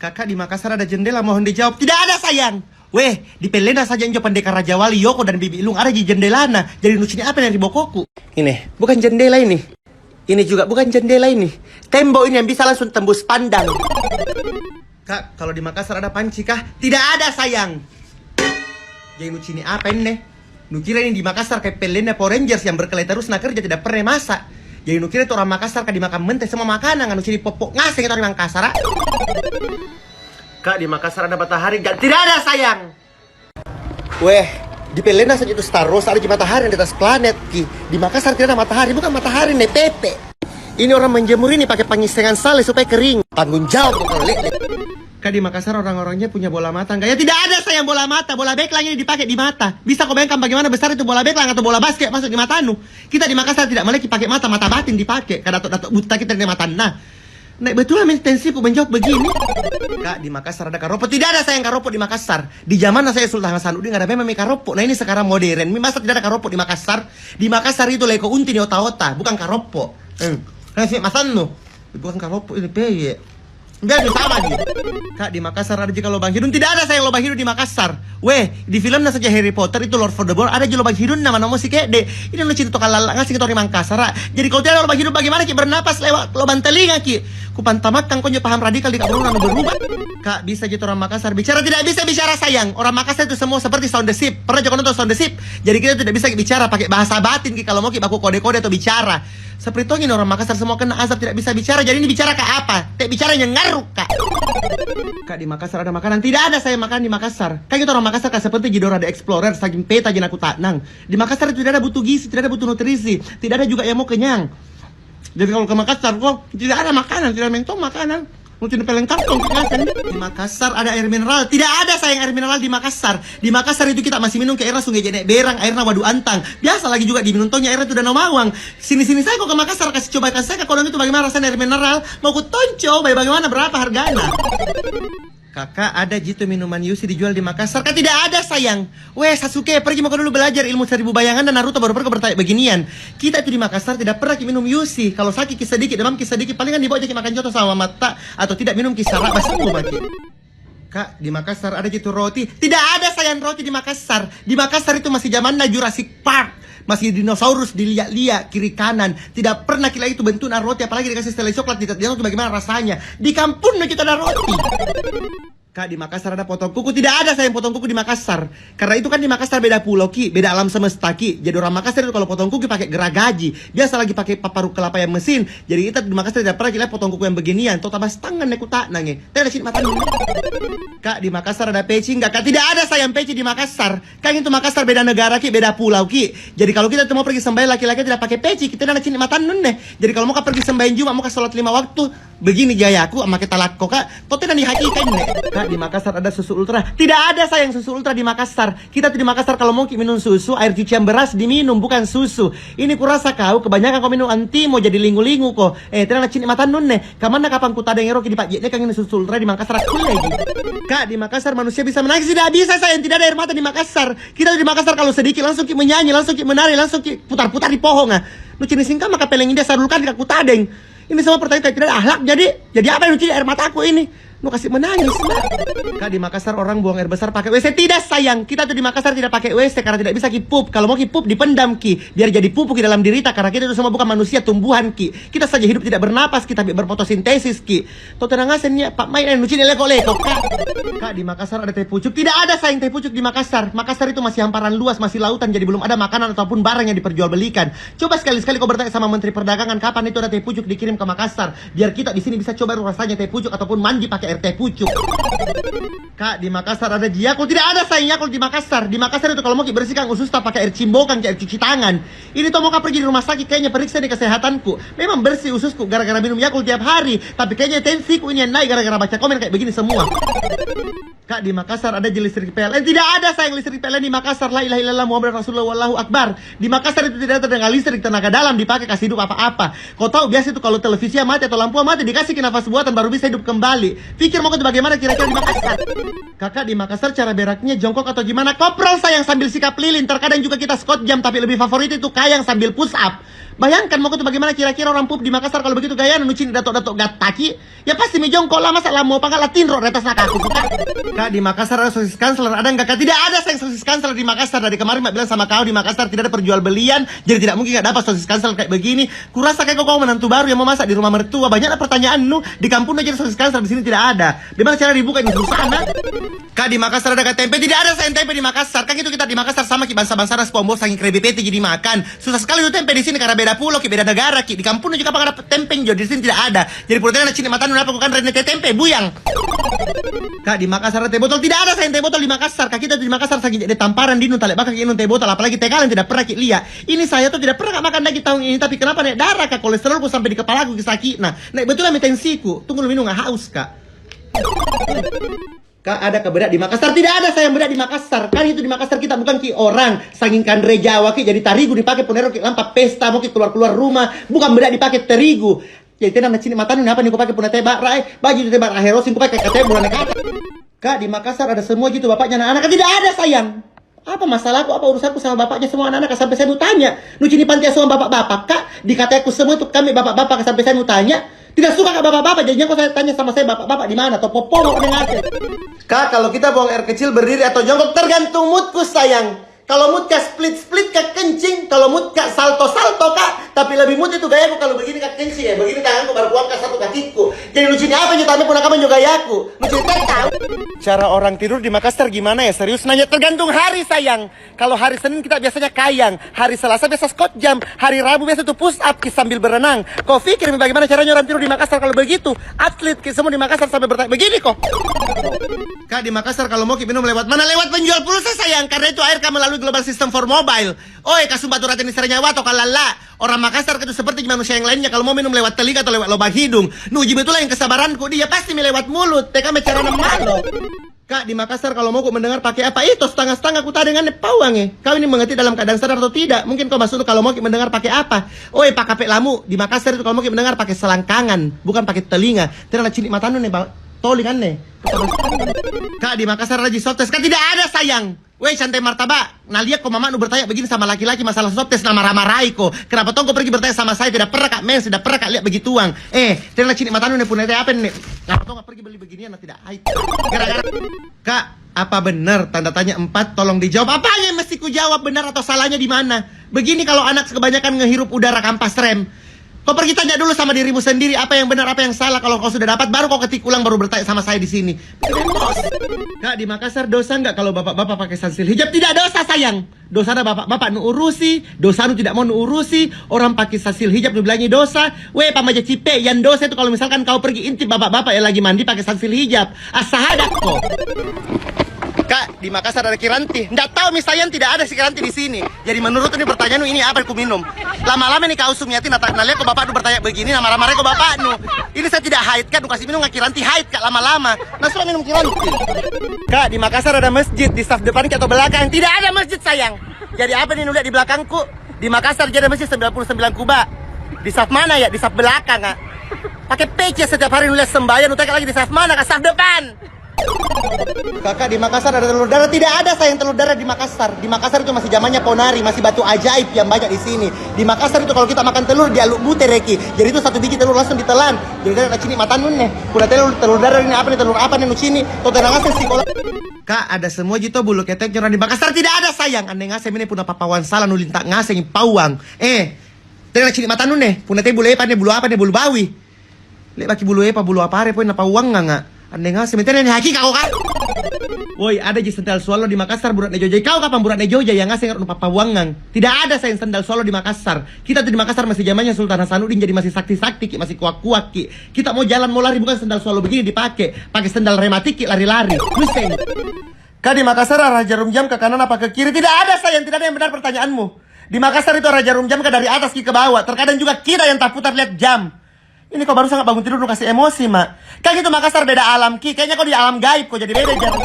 Kakak, di Makassar ada jendela, mohon dijawab. Tidak ada, sayang. Weh, di Pelena saja Injo Pendekar Raja Wali, Yoko dan Bibi Ilung ada di jendelana. Jadi nucinya apa dari bokoku? Ini, bukan jendela ini. Ini juga bukan jendela ini. Tembok ini yang bisa langsung tembus pandang. Kak, kalau di Makassar ada panci kah? Tidak ada, sayang. Jadi nucini apa ini? Nukira ini di Makassar kayak Pelena Power Rangers yang berkelahi terus nak kerja tidak pernah masak. Jadi nukira itu orang Makassar kak dimakan menteh semua makanan. Nucini popok ngasih itu orang Makassar. Kak, di Makassar ada matahari gak? Tidak ada, sayang. Weh, di Pelena saja itu Star Wars ada matahari di atas planet ki. Di Makassar tidak ada matahari, bukan matahari nih Pepe. Ini orang menjemur ini pakai pengisengan sale supaya kering. Tanggung jawab kalau lele. Kak, di Makassar orang-orangnya punya bola mata enggak? Ya tidak ada, sayang, bola mata. Bola backlang ini dipakai di mata. Bisa kau bayangkan bagaimana besar itu bola backlang atau bola basket masuk di matamu. Kita di Makassar tidak boleh pakai mata batin dipakai. Karena datuk buta kita di mata. Nah, betul lah intensiku menjawab begini. Kak, di Makassar ada karopok? Tidak ada, sayang, karopok di Makassar. Di zaman saya Sultan Hasanuddin nggak ada memang karopok. Nah, ini sekarang modern. Masa tidak ada karopok di Makassar? Di Makassar itu leko unti di ota-ota, bukan karopok. Kan sih masan nu. Bukan karopok ini peye. Biar sama dia. Kak, di Makassar ada juga lubang hidung? Tidak ada, sayang, lubang hidung di Makassar. Weh, di filmnya saja Harry Potter itu Lord Voldemort ada juga lubang hidung nama si kede. Ini lu cerita kalau ngasih kita orang Makassar. Jadi kalau tidak ada lubang hidung bagaimana ki bernapas lewat lubang telinga ki? Kupantamakan kau paham radikal di kabupaten berubah. Kak, bisa jadi orang Makassar bicara? Tidak bisa bicara, sayang. Orang Makassar itu semua seperti sound the ship. Pernah juga nonton sound the ship? Jadi kita tidak bisa bicara pakai bahasa batin ki kalau mau ki baku kode-kode atau bicara. Seperti ini orang Makassar semua kena azab tidak bisa bicara. Jadi ini bicara ke apa? Tak bicaranya ngaruk, Kak. Kak, di Makassar ada makanan? Tidak ada, saya makan di Makassar. Kan kita orang Makassar kan seperti Jidora the Explorer, saking peta jen aku taknang. Di Makassar itu tidak ada butuh gizi, tidak ada butuh nutrisi, tidak ada juga yang mau kenyang. Jadi kalau ke Makassar kok tidak ada makanan, tidak mentong makanan. Mungkin peleng kantong kan. Di Makassar ada air mineral? Tidak ada, sayang, air mineral di Makassar. Di Makassar itu kita masih minum ke airnya Sungai Jenek Berang, airnya Wadu Antang. Biasa lagi juga diminum tongnya airnya itu Danau Mawang. Sini-sini saya kok ke Makassar kasih coba saya ke kodong itu bagaimana rasanya air mineral. Mau ku tonco, bagaimana berapa harganya? Kakak, ada jitu minuman Yusi dijual di Makassar? Kan tidak ada, sayang. Weh, Sasuke, pergi mau dulu belajar ilmu 1000 bayangan dan Naruto baru pergi bertanya beginian. Kita itu di Makassar tidak pernah minum Yusi. Kalau sakit kisah dikit, demam kisah dikit, palingan dibawa aja makan coto sama mata atau tidak minum kisah rak sembuh mati. Kak, di Makassar ada jitu roti? Tidak ada, sayang, roti di Makassar. Di Makassar itu masih zaman Jurassic Park. Masih dinosaurus dilihat-lihat kiri kanan. Tidak pernah kita itu bentukan roti, apalagi dikasih setelah coklat tidak tahu bagaimana rasanya. Di kampungnya kita ada roti. Kak, di Makassar ada potong kuku? Tidak ada, sayang, potong kuku di Makassar. Karena itu kan di Makassar beda pulau ki, beda alam semesta ki. Jadi orang Makassar itu kalau potong kuku pakai geragaji. Biasa lagi pakai paparu kelapa yang mesin. Jadi kita di Makassar tidak pernah kita potong kuku yang beginian. Toh tambah tangan neku tak nange. Tidak ada sini mata. Kak, di Makassar ada peci enggak? Kak, tidak ada, sayang, peci di Makassar. Kan itu Makassar beda negara ki, beda pulau ki. Jadi kalau kita mau pergi sembahyang laki-laki tidak pakai peci, kita tidak ada sini mata nunne. Jadi kalau mau pergi sembahyang Jumat, mau ke sholat 5 waktu, begini gayaku sama kita lakko, Kak. Toh tidak dihakikan nih. Kak, di Makassar ada susu ultra? Tidak ada, sayang, susu ultra di Makassar. Kita tuh di Makassar kalau mau minum susu, air cucian beras diminum, bukan susu. Ini kurasa kau kebanyakan kau minum antimo jadi lingu-lingu kok. Tidak ada sini mata nunne. Kamana kapan ku tadeng eroki di Pak Jeknya kan ini susu ultra di Makassar aku lagi. Kak, di Makassar manusia bisa menangis? Tidak bisa, sayang, tidak ada air mata di Makassar. Kita di Makassar kalau sedikit langsung ki menyanyi, langsung ki menari, langsung ki putar-putar di pohon. Nu cini singka maka peleng indah sadulkan di kutadeng. Ini semua pertanyaan tidak ada akhlak. Jadi apa yang nuci air mataku ini? Nu kasih menangis, Mak. Kak, di Makassar orang buang air besar pakai WC? Tidak, sayang. Kita tuh di Makassar tidak pakai WC karena tidak bisa ki pup. Kalau mau ki pup dipendam ki, biar jadi pupuk di dalam diri kita. Karena kita itu semua bukan manusia, tumbuhan ki. Kita saja hidup tidak bernapas, kita berfotosintesis ki. Tuh tenang aja Pak Main nuci leko-leko, Kak. Kak, di Makassar ada teh pucuk? Tidak ada, sayang, teh pucuk di Makassar. Makassar itu masih hamparan luas, masih lautan, jadi belum ada makanan ataupun barang yang diperjualbelikan. Coba sekali-sekali kau bertanya sama Menteri Perdagangan kapan itu ada teh pucuk dikirim ke Makassar, biar kita di sini bisa coba rasanya teh pucuk ataupun mandi pakai air teh pucuk. Kak, di Makassar ada Yakult? Tidak ada, sayang, Yakult di Makassar. Di Makassar itu kalau mau bersihkan usus tak pakai air cimbokan, air cuci tangan. Ini tuh mau pergi di rumah sakit kayaknya periksa di kesehatanku. Memang bersih ususku gara-gara minum Yakult tiap hari, tapi kayaknya tensiku ini yang naik gara-gara baca komen kayak begini semua. Kak, di Makassar ada listrik PLN? Tidak ada, sayang, listrik PLN di Makassar. La ilaha illallah Muhammad Rasulullah wallahu akbar. Di Makassar itu tidak ada tenaga listrik, tenaga dalam dipakai kasih hidup apa-apa. Kau tahu biasa itu kalau televisi mati atau lampu mati dikasih ke nafas buatan baru bisa hidup kembali. Pikir mau ke bagaimana kira-kira di Makassar? Kakak, di Makassar cara beraknya jongkok atau gimana? Koprol, sayang, sambil sikap lilin. Terkadang juga kita squat jam, tapi lebih favorit itu kayang sambil push up. Bayangkan mau itu bagaimana kira-kira orang pup di Makassar kalau begitu gaya nucin datok-datok gataki. Ya pasti mi jongkok lah masa lah mau pakai latin roh retas aku Kak. Kak di Makassar ada sosis kansler ada enggak Kak? Tidak ada sayang sosis kansler di Makassar. Dari kemarin Mak bilang sama kau di Makassar tidak ada perjual belian, jadi tidak mungkin gak dapat sosis kansler kayak begini. Kurasa kayak kau menantu baru yang mau masak di rumah mertua. Banyaklah pertanyaan nu di kampung aja sosis kansler, di sini tidak ada. Bagaimana cara dibuka ini susah nah? Kak di Makassar ada tempe? Tidak ada sayang tempe di Makassar. Kan itu kita di Makassar sama ki bangsa-bangsa spombo saking krebetet jadi makan. Susah sekali itu tempe di sini karena beda pulau, ki beda negara ki. Di kampung juga pakai tempe jo, di sini tidak ada. Jadi pulutnya ada cini matan apa bukan rene tempe buyang. Kak di Makassar ada teh botol? Tidak ada sayang teh botol di Makassar. Kak kita tuh di Makassar saking jadi tamparan di nu talek bakal minum teh botol, apalagi teh kalian tidak pernah ki lihat. Ini saya tuh tidak pernah makan lagi tahun ini, tapi kenapa naik darah Kak? Kolesterolku sampai di kepalaku sakit. Nah, naik betul lah tensiku. Tunggu minum nggak haus Kak. Kak ada kebedak di Makassar? Tidak ada sayang bedak di Makassar. Kan itu di Makassar kita bukan ki orang. Saking kandre Jawa ki jadi tarigu dipakai ponero ki lampa pesta mau ki keluar rumah. Bukan bedak dipakai terigu. Jadi tenang cini matan ini apa nih kau pakai punah tebak rai baju tebak herosin kau pakai katanya bulan kata. Kak di Makassar ada semua gitu bapaknya anak-anak. Tidak ada sayang. Apa masalahku, apa urusanku sama bapaknya semua anak-anak? Sampai saya mau tanya nu cini panti asuhan bapak-bapak Kak dikataku semua itu kami bapak-bapak sampai saya mau tanya. Tidak suka Kak bapak-bapak, jadinya kok saya tanya sama saya bapak-bapak di mana? Atau popo mau dengar. Kak, kalau kita buang air kecil berdiri atau jongkok tergantung moodku sayang. Kalau mood Kak split Kak kencing, kalau mood Kak salto Kak. Tapi lebih mood itu gayaku kalau begini Kak kencing ya. Begini tanganku baru kuat Kak satu kakiku. Jadi lucunya apa juga tapi punakaman juga gayaku. Lucu tahu. Cara orang tidur di Makassar gimana ya? Serius nanya tergantung hari sayang. Kalau hari Senin kita biasanya kayang, hari Selasa biasa squat jam, hari Rabu biasa tuh push up sambil berenang. Kau pikir bagaimana caranya orang tidur di Makassar kalau begitu? Atlet semua di Makassar sampai bertanya begini kok. Kak di Makassar kalau mau minum lewat mana? Lewat penjual pulsa sayang. Karena itu air kami melalui global system for mobile. Oi kasumba turatin isernyawa atau kalala. Orang Makassar itu seperti manusia yang lainnya. Kalau mau minum lewat telinga atau lewat lubang hidung. Nuji itulah yang kesabaranku. Dia pasti lewat mulut. Teka cara malo. Kak di Makassar kalau mau mendengar pakai apa? Itu setengah-setengah ku dengan pawang ya. Kau ini mengerti dalam keadaan sadar atau tidak? Mungkin kau maksud kalau mau mendengar pakai apa? Oi pak kape lamu di Makassar itu kalau mau mendengar pakai selangkangan, bukan pakai telinga. Tidak ada cilik matanu nih tolingan nih. Kak di Makassar lagi soft test? Kan tidak ada sayang. Weh santai martabak. Nah lihat kok mama nu bertanya begini sama laki-laki masalah soft test nama ramah-ramah ko. Kenapa tong kau pergi bertanya sama saya? Tidak pernah Kak men, tidak pernah Kak lihat begituan. Tidak cilik matanu nih punya apa nih? Kenapa tong pergi beli beginian? Tidak haid. Gara-gara Kak, apa benar tanda tanya 4? Tolong dijawab. Apanya yang mesti ku jawab, benar atau salahnya di mana? Begini kalau anak kebanyakan ngehirup udara kampas rem. Kau pergi tanya dulu sama dirimu sendiri apa yang benar, apa yang salah. Kalau kau sudah dapat baru kau ketik ulang baru bertanya sama saya di sini. Kak di Makassar dosa nggak kalau bapak-bapak pakai sansil hijab? Tidak dosa sayang. Dosa ada bapak-bapak nu urusi, dosa nu tidak mau nu urusi. Orang pakai sansil hijab nu bilangnya dosa. Weh pamaja cipe yang dosa itu kalau misalkan kau pergi intip bapak-bapak yang lagi mandi pakai sansil hijab. Asahadak kok. Kak, di Makassar ada kiranti. Nggak tahu misalnya tidak ada si kiranti di sini. Jadi menurut ini pertanyaan ini apa yang ku minum? Lama-lama nih kau sumyati naliak kok bapak nu bertanya begini, nama-nama kok bapak nu. Ini saya tidak haid kan, nu kasih minum nggak kiranti haid Kak lama-lama. Nah suka minum kiranti. Kak, di Makassar ada masjid di saf depan atau belakang? Tidak ada masjid sayang. Jadi apa nih nulis di belakangku? Di Makassar jadi masjid 99 kuba. Di saf mana ya? Di saf belakang Kak. Pakai PC setiap hari nulis sembahyang, nulis lagi di saf mana Kak? Saf depan. Kakak di Makassar ada telur darah? Tidak ada sayang telur darah di Makassar. Di Makassar itu masih zamannya ponari, masih batu ajaib yang banyak di sini. Di Makassar itu kalau kita makan telur dialuk bute reki. Jadi itu satu biji telur langsung ditelan. Jadi ada cini mata nun nih. Udah telur darah ini apa nih telur apa nih nu cini? Tuh tenang aja sih kalau. Kak ada semua gitu bulu ketek orang di Makassar tidak ada sayang. Ane ngasem ini punya papawan salah nu lintak ngasem pawang. Tenang cini mata nun nih. Punya teh bulu apa nih bulu apa nih bulu bawi. Lek baki bulu apa bulu apa are poin apa uang nggak? Ane ngasem itu nih haki kau kan? Woi, ada di sendal swallow di Makassar burat Jogja. Kau kapan burat Jogja yang ngasih ngerti papa wangang? Tidak ada sayang sendal swallow di Makassar. Kita tuh di Makassar masih zamannya Sultan Hasanuddin jadi masih sakti-sakti ki, masih kuak-kuak ki. Kita mau jalan mau lari bukan sendal swallow begini dipakai, pakai sendal rematik ki lari-lari. Pusing. Kak di Makassar arah jarum jam ke kanan apa ke kiri? Tidak ada sayang, tidak ada yang benar pertanyaanmu. Di Makassar itu arah jarum jam ke dari atas ki ke bawah. Terkadang juga kita yang tak putar lihat jam. Ini kau baru sangat bangun tidur lu kasih emosi, Mak. Kak gitu Makassar beda alam, Ki. Kayaknya kau di alam gaib, kok jadi beda jam.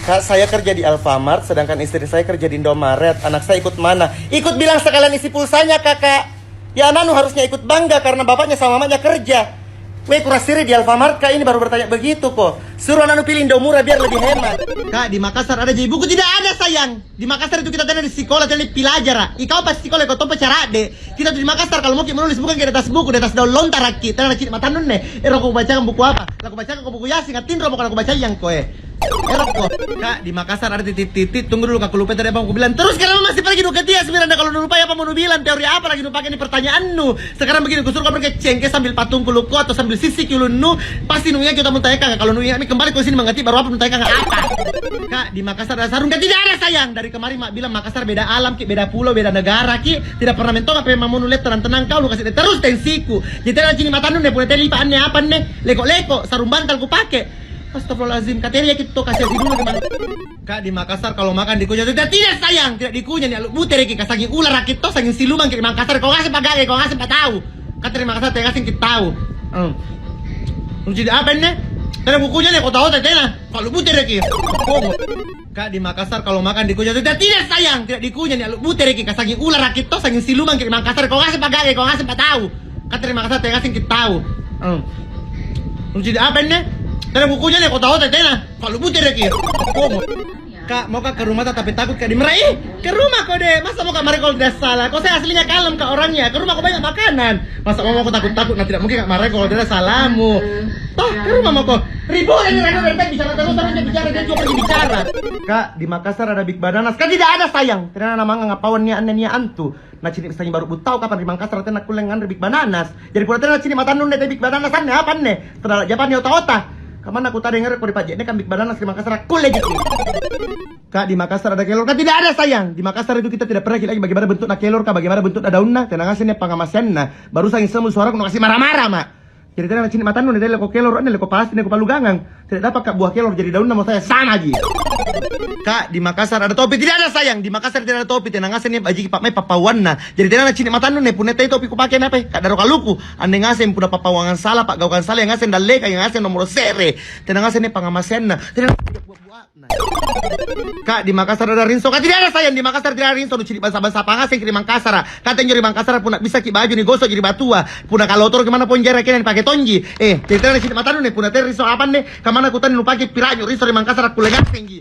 Kak, saya kerja di Alfamart, sedangkan istri saya kerja di Indomaret. Anak saya ikut mana? Ikut bilang sekalian isi pulsanya, Kakak. Ya Nanu harusnya ikut bangga karena bapaknya sama mamanya kerja. Weh, kurasiri di Alfamart kak ini baru bertanya begitu kok. Suruh anak pilih Indomura biar lebih hemat. Kak, di Makassar ada jadi buku? Tidak ada sayang. Di Makassar itu kita tanya di sekolah, tanya di pelajar. Ikau pas sekolah kau topa cara de. Kita tuh di Makassar kalau mau menulis bukan di atas buku, di atas daun lontar rakit. Tanya cik matanun nih. Aku bacakan buku apa? Aku bacakan buku Yasin, ngatin romo kalau aku baca yang koe. Kok. Kak, di Makassar ada titik-titik. Tunggu dulu kak, aku lupa tadi apa aku bilang. Terus kalau masih pergi nu ketia sebenarnya kalau nu lupa apa mau nu bilang teori apa lagi nu pakai ini pertanyaanmu. Sekarang begini, kusuruh kau pergi cengke sambil patung kuluku atau sambil sisik nu pasti nu kita mau tanyakan. Kalau nu ini kembali ke sini mengerti baru apa nu tanyakan apa. Kak, di Makassar ada sarung tidak ada sayang. Dari kemarin mak bilang Makassar beda alam ki, beda pulau, beda negara ki. Tidak pernah mentong apa yang mau nu lihat tenang-tenang kau lu kasih terus tensiku. Jadi ada sini mata nu ne punya teli paannya apa nih? Leko-leko sarung bantal ku pakai. Astagfirullahaladzim, katanya kita kasih dulu gimana? Kak, di Makassar kalau makan dikunyah tidak sayang, tidak dikunyah nih. Lu buter kita saking ular rakit to, saking siluman di Makassar. Kau ngasih pagawe, kau ngasih tahu. Kata di Makassar tidak ngasih kita tahu. Lu jadi apa nih? Karena bukunya nih kau tahu tetena. Kalau buter kita, Kak, di Makassar kalau makan dikunyah tidak sayang, tidak dikunyah nih. Lu buter kita saking ular rakit to, saking siluman di Makassar. Kau ngasih pagawe, kau ngasih tahu. Kata di Makassar tidak ngasih kita tahu. Lu jadi apa nih? Karena bukunya nih kau tahu tetena. Kalau butir kita. Kak, mau kak ke rumah tapi takut kak dimarahi. Ke rumah kau deh. Masa mau kak mari kalau tidak salah? Kau saya aslinya kalem kak orangnya. Ke rumah kau banyak makanan. Masa mau kau takut-takut? Nah tidak mungkin kak marahi kalau tidak salahmu. Toh ke rumah mau kau ribut ini ribut bicara terus bicara dia juga pergi bicara. Kak, di Makassar ada Big Bananas. Kan tidak ada sayang. Tidak nama ngapawan nia antu. Nah cini misalnya baru tahu kapan di Makassar tena kulengan Big Bananas. Jadi pura tena cini mata nun Big Bananas aneh apa nih? Terlalu Japan ya otak. Kapan aku tadi denger kok di Pajak ini kan Big Bananas di Makassar aku legit. Kak, di Makassar ada kelor kan tidak ada sayang. Di Makassar itu kita tidak pernah lagi bagaimana bentuk kelor kah bagaimana bentuk daunnya. Tenang aja nih pengamasannya. Baru sayang semua suara aku kasih marah-marah mak. Jadi tadi cini mata nun ini leko kelor ini leko pasti leko palugangan. Tidak dapat kak buah kelor jadi daunnya mau saya sama aja. Kak, di Makassar ada topi tidak ada sayang. Di Makassar tidak ada topi. Tenang aja nih baju pak mai papawanna. Jadi tenang cini mata nun nih punya topi ku pakai apa? Kak daro kaluku. Ane ngasih punya papawangan salah pak gaukan salah yang ngasih daleka yang ngasih nomor sere. Tenang aja nih pengamasannya. Tenang Kak, di Makassar ada rinso. Kak, tidak ada sayang. Di Makassar tidak ada rinso. Nu ciri basa-basa pangaseng di Makassar. Katanya di Makassar pun bisa ki baju nih gosok jadi batua. Puna kalotor gimana pun jarak kalian pakai tonji. Jadi tenang cini mata nun nih punya rinso apa nih? Kamana kutan nu pakai piranyo rinso di Makassar aku lengan tinggi.